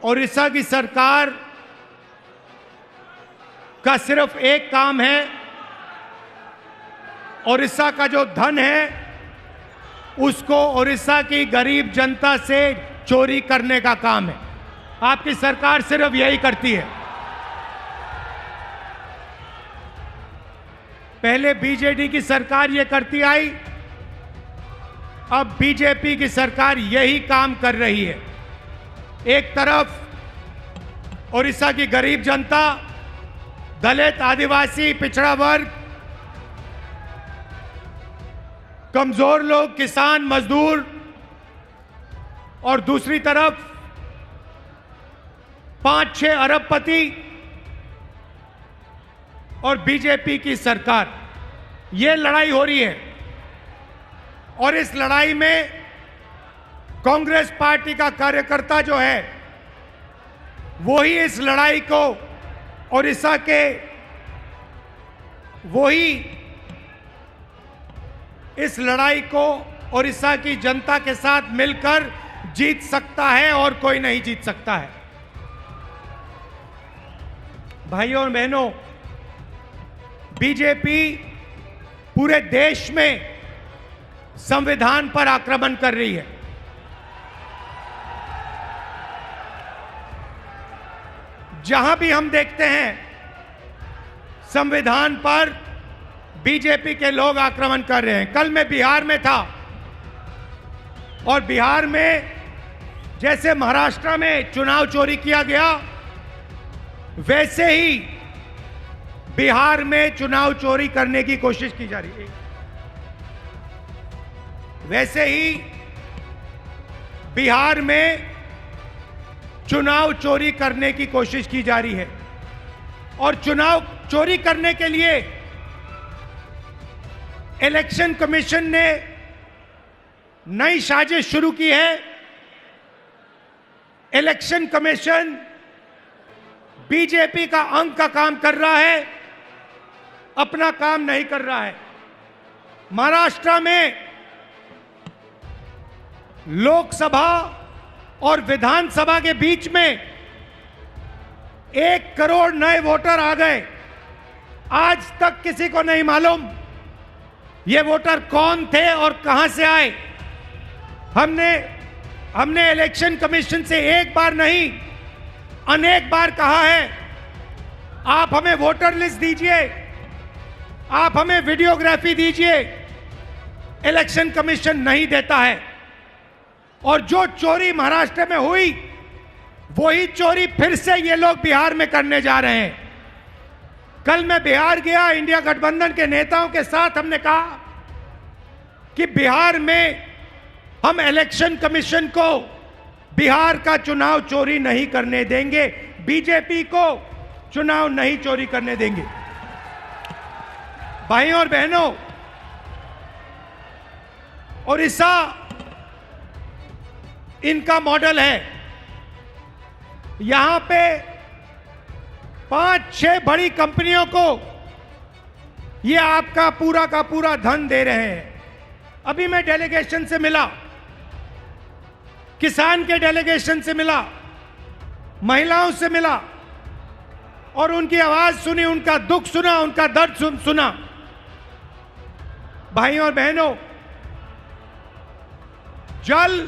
ओडिशा की सरकार का सिर्फ एक काम है, ओडिशा का जो धन है उसको ओडिशा की गरीब जनता से चोरी करने का काम है। आपकी सरकार सिर्फ यही करती है। पहले बीजेडी की सरकार ये करती आई, अब बीजेपी की सरकार यही काम कर रही है। एक तरफ ओडिशा की गरीब जनता, दलित, आदिवासी, पिछड़ा वर्ग, कमजोर लोग, किसान, मजदूर, और दूसरी तरफ 5-6 अरबपति और बीजेपी की सरकार। ये लड़ाई हो रही है और इस लड़ाई में कांग्रेस पार्टी का कार्यकर्ता जो है वो ही इस लड़ाई को ओडिशा के इस लड़ाई को ओडिशा की जनता के साथ मिलकर जीत सकता है और कोई नहीं जीत सकता है। भाइयों और बहनों, बीजेपी पूरे देश में संविधान पर आक्रमण कर रही है। जहां भी हम देखते हैं संविधान पर बीजेपी के लोग आक्रमण कर रहे हैं। कल मैं बिहार में था और बिहार में जैसे महाराष्ट्र में चुनाव चोरी किया गया, वैसे ही बिहार में चुनाव चोरी करने की कोशिश की जा रही है। वैसे ही बिहार में चुनाव चोरी करने की कोशिश की जा रही है और चुनाव चोरी करने के लिए इलेक्शन कमीशन ने नई साजिश शुरू की है। इलेक्शन कमीशन बीजेपी का अंग का काम कर रहा है, अपना काम नहीं कर रहा है। महाराष्ट्र में लोकसभा और विधानसभा के बीच में 1 करोड़ नए वोटर आ गए। आज तक किसी को नहीं मालूम ये वोटर कौन थे और कहां से आए। हमने इलेक्शन कमीशन से एक बार नहीं अनेक बार कहा है, आप हमें वोटर लिस्ट दीजिए, आप हमें वीडियोग्राफी दीजिए। इलेक्शन कमीशन नहीं देता है और जो चोरी महाराष्ट्र में हुई वही चोरी फिर से ये लोग बिहार में करने जा रहे हैं। कल मैं बिहार गया, इंडिया गठबंधन के नेताओं के साथ हमने कहा कि बिहार में हम इलेक्शन कमीशन को बिहार का चुनाव चोरी नहीं करने देंगे, बीजेपी को चुनाव नहीं चोरी करने देंगे। भाइयों और बहनों, ओडिशा इनका मॉडल है। यहां पे 5-6 बड़ी कंपनियों को ये आपका पूरा का पूरा धन दे रहे हैं। अभी मैं डेलीगेशन से मिला, किसान के डेलीगेशन से मिला, महिलाओं से मिला और उनकी आवाज सुनी, उनका दुख सुना, उनका दर्द सुना। भाइयों और बहनों, जल